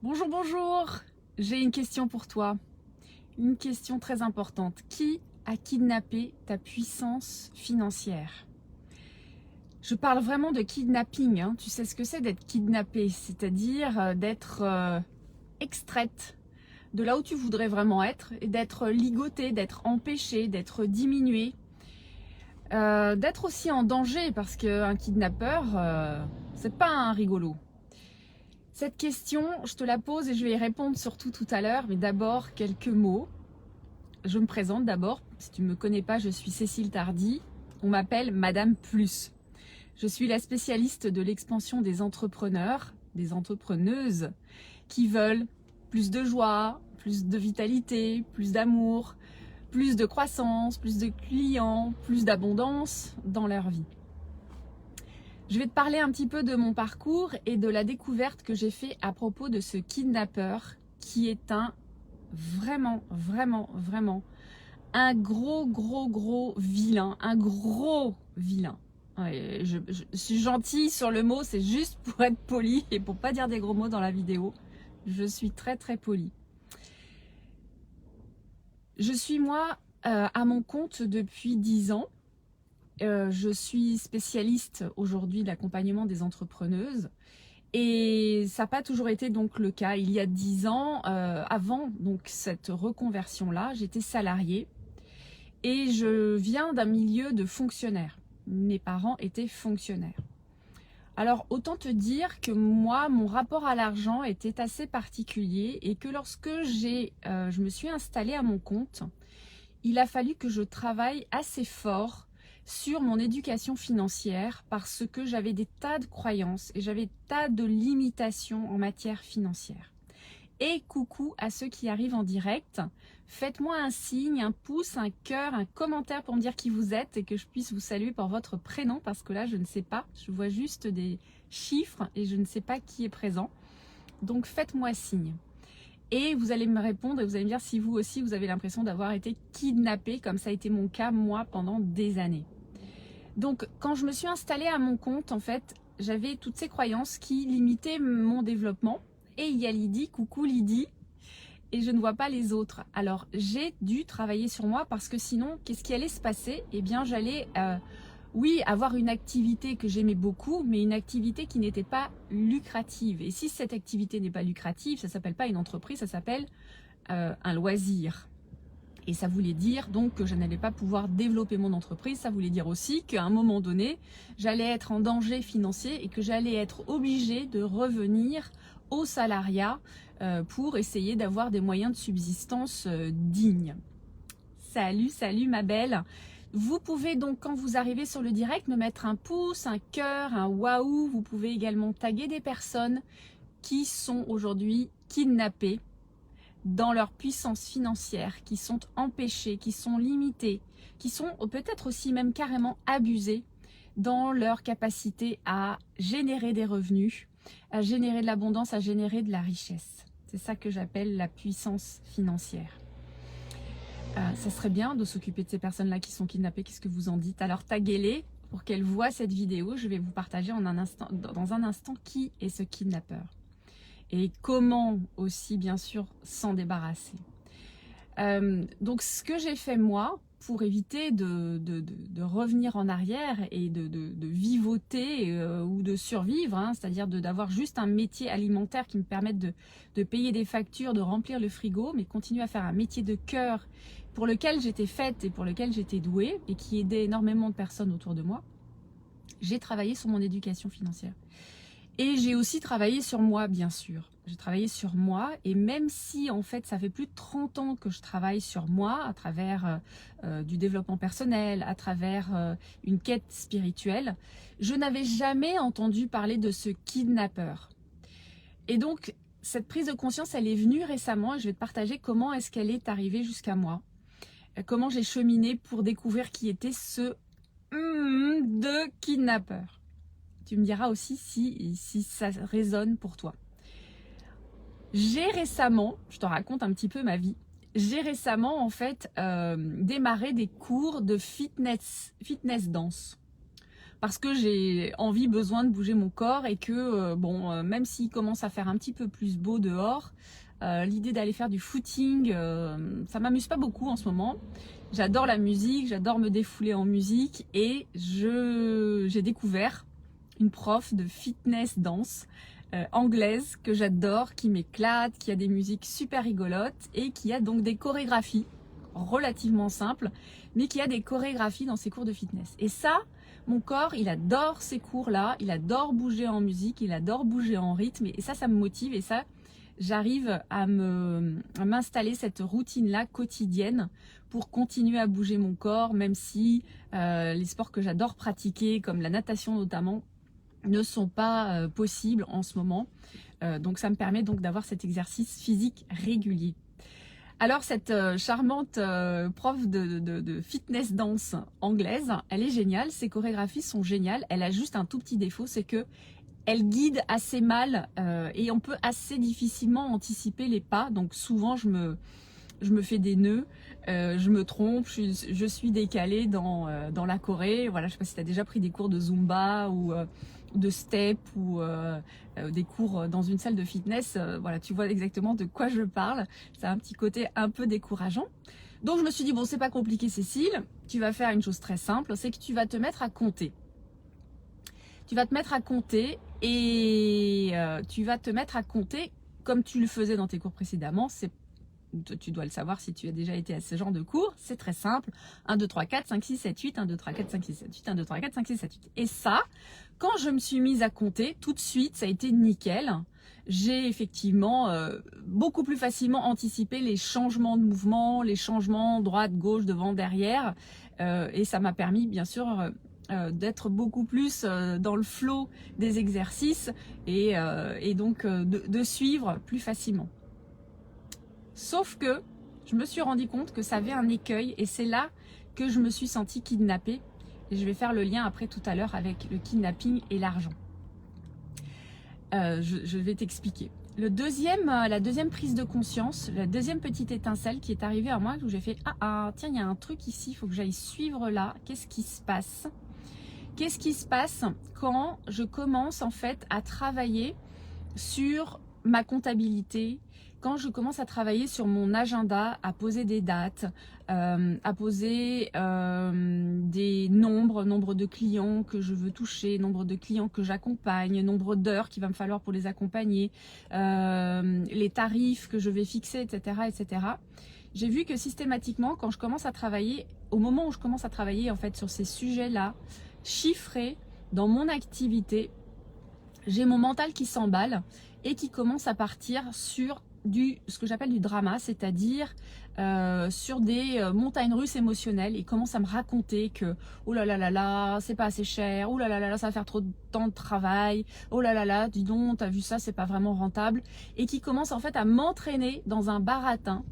Bonjour, bonjour. J'ai une question pour toi. Une question très importante. Qui a kidnappé ta puissance financière? Je parle vraiment de kidnapping, hein. Tu sais ce que c'est d'être kidnappé, c'est-à-dire d'être extraite de là où tu voudrais vraiment être et d'être ligotée, d'être empêchée, d'être diminuée, d'être aussi en danger parce qu'un kidnappeur, c'est pas un rigolo. Cette question, je te la pose et je vais y répondre surtout tout à l'heure, mais d'abord quelques mots. Je me présente d'abord, si tu ne me connais pas, je suis Cécile Tardy, on m'appelle Madame Plus. Je suis la spécialiste de l'expansion des entrepreneurs, des entrepreneuses qui veulent plus de joie, plus de vitalité, plus d'amour, plus de croissance, plus de clients, plus d'abondance dans leur vie. Je vais te parler un petit peu de mon parcours et de la découverte que j'ai fait à propos de ce kidnappeur qui est un vraiment un gros vilain, un gros vilain. Ouais, je suis gentille sur le mot, c'est juste pour être poli et pour pas dire des gros mots dans la vidéo. Je suis très polie. Je suis moi à mon compte depuis 10 ans. Je suis spécialiste aujourd'hui de l'accompagnement des entrepreneuses et ça n'a pas toujours été donc le cas. Il y a 10 ans, avant donc cette reconversion-là, j'étais salariée et je viens d'un milieu de fonctionnaires. Mes parents étaient fonctionnaires. Alors autant te dire que moi, mon rapport à l'argent était assez particulier et que lorsque je me suis installée à mon compte, il a fallu que je travaille assez fort sur mon éducation financière parce que j'avais des tas de croyances et j'avais des tas de limitations en matière financière. Et coucou à ceux qui arrivent en direct, faites-moi un signe, un pouce, un cœur, un commentaire pour me dire qui vous êtes et que je puisse vous saluer par votre prénom parce que là je ne sais pas, je vois juste des chiffres et je ne sais pas qui est présent. Donc faites-moi signe. Et vous allez me répondre et vous allez me dire si vous aussi vous avez l'impression d'avoir été kidnappé comme ça a été mon cas moi pendant des années. Donc quand je me suis installée à mon compte, en fait, j'avais toutes ces croyances qui limitaient mon développement. Et il y a Lydie, coucou Lydie, et je ne vois pas les autres. Alors j'ai dû travailler sur moi parce que sinon, qu'est-ce qui allait se passer? Eh bien j'allais, oui, avoir une activité que j'aimais beaucoup, mais une activité qui n'était pas lucrative. Et si cette activité n'est pas lucrative, ça ne s'appelle pas une entreprise, ça s'appelle un loisir. Et ça voulait dire donc que je n'allais pas pouvoir développer mon entreprise. Ça voulait dire aussi qu'à un moment donné, j'allais être en danger financier et que j'allais être obligée de revenir au salariat pour essayer d'avoir des moyens de subsistance dignes. Salut ma belle. Vous pouvez donc quand vous arrivez sur le direct me mettre un pouce, un cœur, un waouh. Vous pouvez également taguer des personnes qui sont aujourd'hui kidnappées dans leur puissance financière, qui sont empêchés, qui sont limités, qui sont peut-être aussi même carrément abusés dans leur capacité à générer des revenus, à générer de l'abondance, à générer de la richesse. C'est ça que j'appelle la puissance financière. Ça serait bien de s'occuper de ces personnes-là qui sont kidnappées. Qu'est-ce que vous en dites? Alors taguez-les pour qu'elles voient cette vidéo. Je vais vous partager dans un instant qui est ce kidnappeur. Et comment aussi, bien sûr, s'en débarrasser. Donc, ce que j'ai fait moi, pour éviter de revenir en arrière et de vivoter ou de survivre, hein, c'est-à-dire d'avoir juste un métier alimentaire qui me permette de payer des factures, de remplir le frigo, mais continuer à faire un métier de cœur pour lequel j'étais faite et pour lequel j'étais douée et qui aidait énormément de personnes autour de moi, j'ai travaillé sur mon éducation financière. Et j'ai aussi travaillé sur moi, bien sûr. J'ai travaillé sur moi et même si en fait ça fait plus de 30 ans que je travaille sur moi à travers du développement personnel, à travers une quête spirituelle, je n'avais jamais entendu parler de ce kidnappeur. Et donc cette prise de conscience, elle est venue récemment et je vais te partager comment est-ce qu'elle est arrivée jusqu'à moi. Comment j'ai cheminé pour découvrir qui était ce de kidnappeur. Tu me diras aussi si ça résonne pour toi. J'ai récemment, je te raconte un petit peu ma vie, j'ai récemment en fait démarré des cours de fitness dance. parce que j'ai envie, besoin de bouger mon corps et que même s'il commence à faire un petit peu plus beau dehors, l'idée d'aller faire du footing, ça m'amuse pas beaucoup en ce moment. J'adore la musique, j'adore me défouler en musique et j'ai découvert une prof de fitness danse anglaise que j'adore, qui m'éclate, qui a des musiques super rigolotes et qui a donc des chorégraphies relativement simples, mais qui a des chorégraphies dans ses cours de fitness. Et ça, mon corps, il adore ces cours-là, il adore bouger en musique, il adore bouger en rythme et ça me motive et ça, j'arrive à m'installer cette routine-là quotidienne pour continuer à bouger mon corps, même si les sports que j'adore pratiquer, comme la natation notamment, ne sont pas possibles en ce moment. Donc ça me permet donc d'avoir cet exercice physique régulier. Alors cette charmante prof de fitness danse anglaise, elle est géniale, ses chorégraphies sont géniales. Elle a juste un tout petit défaut, c'est que elle guide assez mal et on peut assez difficilement anticiper les pas. Donc souvent je me fais des nœuds, je me trompe, je suis décalée dans la choré. Voilà, je sais pas si tu as déjà pris des cours de Zumba ou de step ou des cours dans une salle de fitness. Voilà, tu vois exactement de quoi je parle. Ça a un petit côté un peu décourageant. Donc je me suis dit, bon, c'est pas compliqué Cécile, tu vas faire une chose très simple, c'est que tu vas te mettre à compter. Tu vas te mettre à compter et tu vas te mettre à compter comme tu le faisais dans tes cours précédemment. Tu dois le savoir si tu as déjà été à ce genre de cours. C'est très simple. 1, 2, 3, 4, 5, 6, 7, 8. 1, 2, 3, 4, 5, 6, 7, 8. 1, 2, 3, 4, 5, 6, 7, 8. Et ça, quand je me suis mise à compter, tout de suite, ça a été nickel. J'ai effectivement beaucoup plus facilement anticipé les changements de mouvement, les changements droite, gauche, devant, derrière. Et ça m'a permis, bien sûr, d'être beaucoup plus dans le flow des exercices et donc de suivre plus facilement. Sauf que je me suis rendu compte que ça avait un écueil et c'est là que je me suis sentie kidnappée. Et je vais faire le lien après tout à l'heure avec le kidnapping et l'argent. Je vais t'expliquer. La deuxième prise de conscience, la deuxième petite étincelle qui est arrivée à moi, où j'ai fait « Ah, tiens, il y a un truc ici, il faut que j'aille suivre là. Qu'est-ce qui se passe ?» Qu'est-ce qui se passe quand je commence en fait à travailler sur ma comptabilité, quand je commence à travailler sur mon agenda, à poser des dates, à poser des nombre de clients que je veux toucher, nombre de clients que j'accompagne, nombre d'heures qu'il va me falloir pour les accompagner, les tarifs que je vais fixer, etc., etc. J'ai vu que systématiquement, quand je commence à travailler, au moment où je commence à travailler en fait sur ces sujets-là, chiffrés dans mon activité, j'ai mon mental qui s'emballe et qui commence à partir sur ce que j'appelle du drama, c'est-à-dire sur des montagnes russes émotionnelles. Il commence à me raconter que oh là là là là, c'est pas assez cher, oh là là là là, ça va faire trop de temps de travail, oh là là là, dis donc, t'as vu ça, c'est pas vraiment rentable, et qui commence en fait à m'entraîner dans un baratin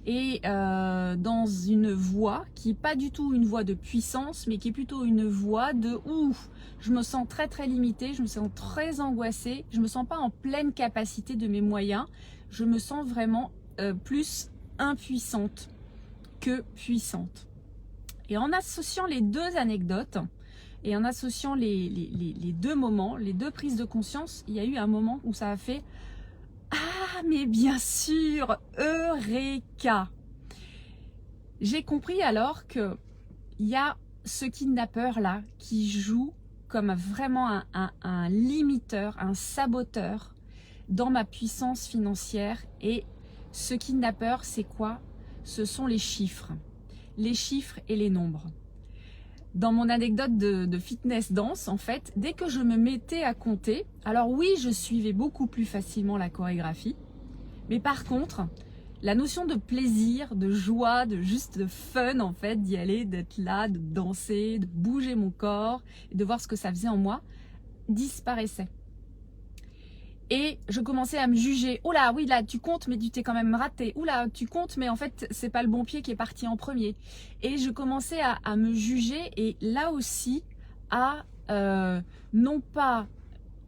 et dans une voie qui est pas du tout une voie de puissance, mais qui est plutôt une voie de ouf, je me sens très très limitée, je me sens très angoissée, je me sens pas en pleine capacité de mes moyens, je me sens vraiment plus impuissante que puissante. Et en associant les deux anecdotes et en associant les deux moments, les deux prises de conscience, il y a eu un moment où ça a fait « Ah, mais bien sûr, Eureka !» J'ai compris alors qu'il y a ce kidnappeur-là qui joue comme vraiment un limiteur, un saboteur dans ma puissance financière. Et ce kidnappeur, c'est quoi? Ce sont les chiffres et les nombres. Dans mon anecdote de fitness danse, en fait, dès que je me mettais à compter, alors oui, je suivais beaucoup plus facilement la chorégraphie, mais par contre, la notion de plaisir, de joie, de fun en fait, d'y aller, d'être là, de danser, de bouger mon corps, et de voir ce que ça faisait en moi, disparaissait. Et je commençais à me juger. Oh là, oui, là, tu comptes, mais tu t'es quand même raté. Oh là, tu comptes, mais en fait, c'est pas le bon pied qui est parti en premier. Et je commençais à me juger et là aussi à non pas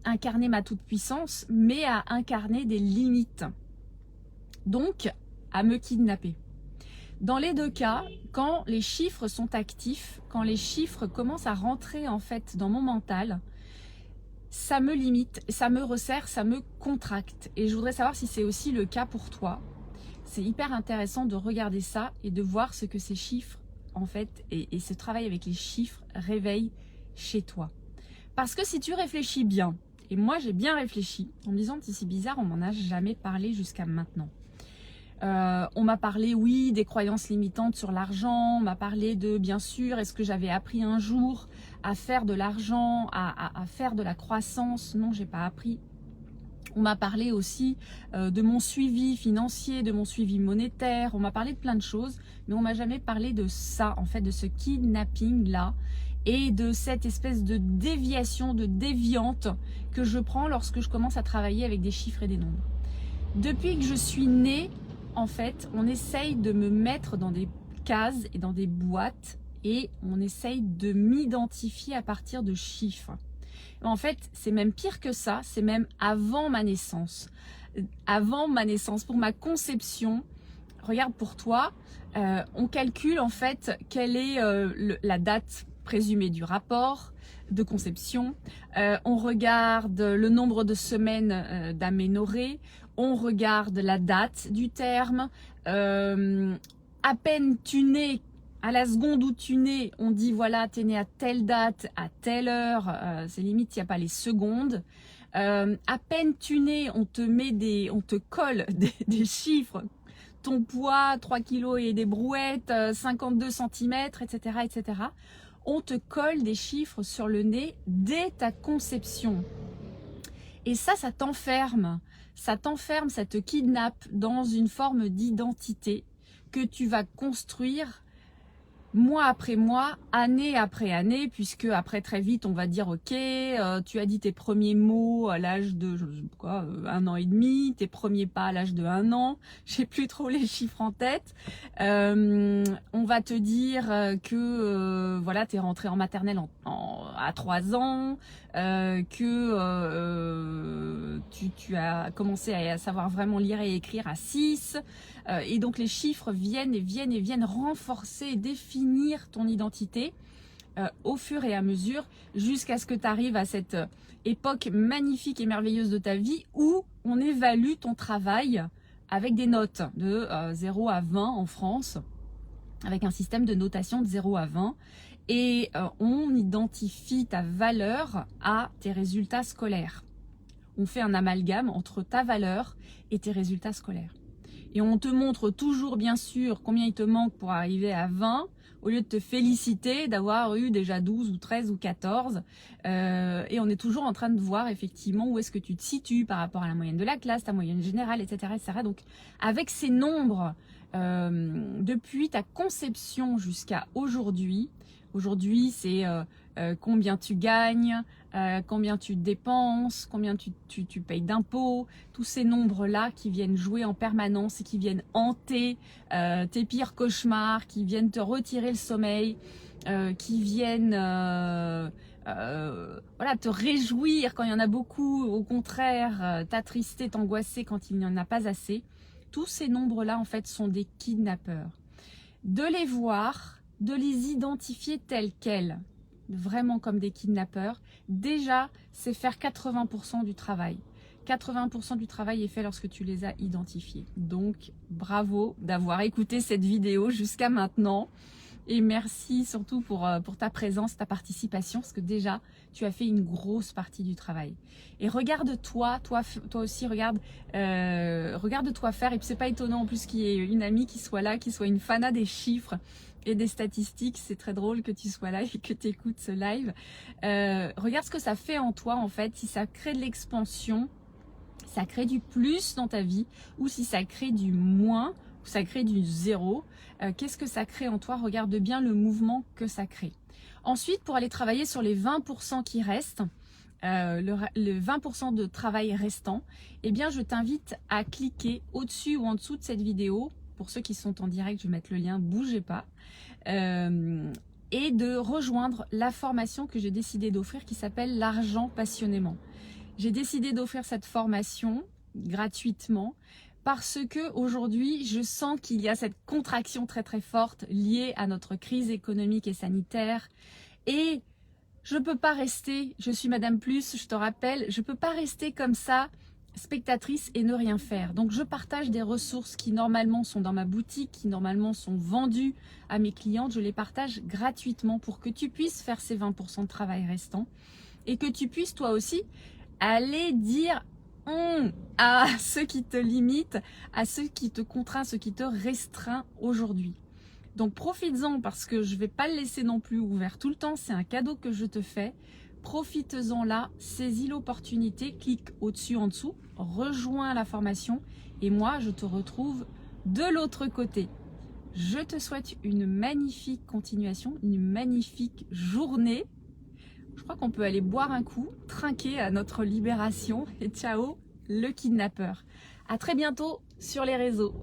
incarner ma toute-puissance, mais à incarner des limites. Donc, à me kidnapper. Dans les deux cas, quand les chiffres sont actifs, quand les chiffres commencent à rentrer en fait dans mon mental, ça me limite, ça me resserre, ça me contracte. Et je voudrais savoir si c'est aussi le cas pour toi. C'est hyper intéressant de regarder ça et de voir ce que ces chiffres, en fait, et ce travail avec les chiffres réveillent chez toi. Parce que si tu réfléchis bien, et moi j'ai bien réfléchi, en me disant c'est bizarre, on m'en a jamais parlé jusqu'à maintenant. On m'a parlé, oui, des croyances limitantes sur l'argent, on m'a parlé de, bien sûr, est-ce que j'avais appris un jour à faire de l'argent, à faire de la croissance? Non, j'ai pas appris. On m'a parlé aussi de mon suivi financier, de mon suivi monétaire, on m'a parlé de plein de choses, mais on m'a jamais parlé de ça, en fait, de ce kidnapping-là, et de cette espèce de déviation, de déviante que je prends lorsque je commence à travailler avec des chiffres et des nombres. Depuis que je suis née, en fait, on essaye de me mettre dans des cases et dans des boîtes et on essaye de m'identifier à partir de chiffres. En fait, c'est même pire que ça, c'est même avant ma naissance. Avant ma naissance, pour ma conception, regarde pour toi, on calcule en fait quelle est la date présumée du rapport de conception, on regarde le nombre de semaines d'aménorrhée, on regarde la date du terme, à peine tu nais, à la seconde où tu nais, on dit voilà, tu es né à telle date, à telle heure, c'est limite, il n'y a pas les secondes. À peine tu nais, on te colle des chiffres, ton poids, 3 kilos et des brouettes, 52 cm, etc., etc. On te colle des chiffres sur le nez dès ta conception. Et ça t'enferme. Ça t'enferme, ça te kidnappe dans une forme d'identité que tu vas construire mois après mois, année après année, puisque après très vite on va dire ok, tu as dit tes premiers mots à l'âge de je sais pas quoi, 1 an et demi, tes premiers pas à l'âge de 1 an, j'ai plus trop les chiffres en tête. On va te dire que voilà, tu es rentré en maternelle à 3 ans, que tu as commencé à savoir vraiment lire et écrire à 6. Et donc les chiffres viennent et viennent et viennent renforcer et définir ton identité au fur et à mesure jusqu'à ce que tu arrives à cette époque magnifique et merveilleuse de ta vie où on évalue ton travail avec des notes de 0 à 20 en France, avec un système de notation de 0 à 20 et on identifie ta valeur à tes résultats scolaires. On fait un amalgame entre ta valeur et tes résultats scolaires. Et on te montre toujours, bien sûr, combien il te manque pour arriver à 20, au lieu de te féliciter d'avoir eu déjà 12 ou 13 ou 14. Et on est toujours en train de voir effectivement où est-ce que tu te situes par rapport à la moyenne de la classe, ta moyenne générale, etc. etc. Donc, avec ces nombres, depuis ta conception jusqu'à aujourd'hui, c'est combien tu gagnes, combien tu dépenses, combien tu payes d'impôts, tous ces nombres-là qui viennent jouer en permanence et qui viennent hanter tes pires cauchemars, qui viennent te retirer le sommeil, qui viennent voilà, te réjouir quand il y en a beaucoup, au contraire, t'attrister, t'angoisser quand il n'y en a pas assez. Tous ces nombres-là, en fait, sont des kidnappeurs. De les voir, de les identifier tels quels, vraiment comme des kidnappeurs, déjà, c'est faire 80% du travail. 80% du travail est fait lorsque tu les as identifiés. Donc, bravo d'avoir écouté cette vidéo jusqu'à maintenant. Et merci surtout pour ta présence, ta participation, parce que déjà, tu as fait une grosse partie du travail. Et regarde-toi, toi aussi, regarde-toi faire. Et puis, c'est pas étonnant en plus qu'il y ait une amie qui soit là, qui soit une fana des chiffres et des statistiques. C'est très drôle que tu sois là et que tu écoutes ce live. Regarde ce que ça fait en toi, en fait, si ça crée de l'expansion, ça crée du plus dans ta vie, ou si ça crée du moins, ou ça crée du zéro. Qu'est-ce que ça crée en toi? Regarde bien le mouvement que ça crée. Ensuite, pour aller travailler sur les 20% qui restent, le 20% de travail restant, eh bien, je t'invite à cliquer au-dessus ou en dessous de cette vidéo. Pour ceux qui sont en direct, je vais mettre le lien, bougez pas. Et de rejoindre la formation que j'ai décidé d'offrir qui s'appelle l'argent passionnément. J'ai décidé d'offrir cette formation gratuitement parce que aujourd'hui, je sens qu'il y a cette contraction très très forte liée à notre crise économique et sanitaire. Et je peux pas rester, je suis Madame Plus, je te rappelle, je peux pas rester comme ça, spectatrice et ne rien faire. Donc je partage des ressources qui normalement sont dans ma boutique, qui normalement sont vendues à mes clientes, je les partage gratuitement pour que tu puisses faire ces 20% de travail restants et que tu puisses toi aussi aller dire à ceux qui te limitent, à ceux qui te contraignent, ceux qui te restreint aujourd'hui. Donc profites-en parce que je ne vais pas le laisser non plus ouvert tout le temps, c'est un cadeau que je te fais. Profites-en là, saisis l'opportunité, clique au-dessus en dessous, rejoins la formation et moi je te retrouve de l'autre côté. Je te souhaite une magnifique continuation, une magnifique journée. Je crois qu'on peut aller boire un coup, trinquer à notre libération et ciao le kidnappeur. À très bientôt sur les réseaux.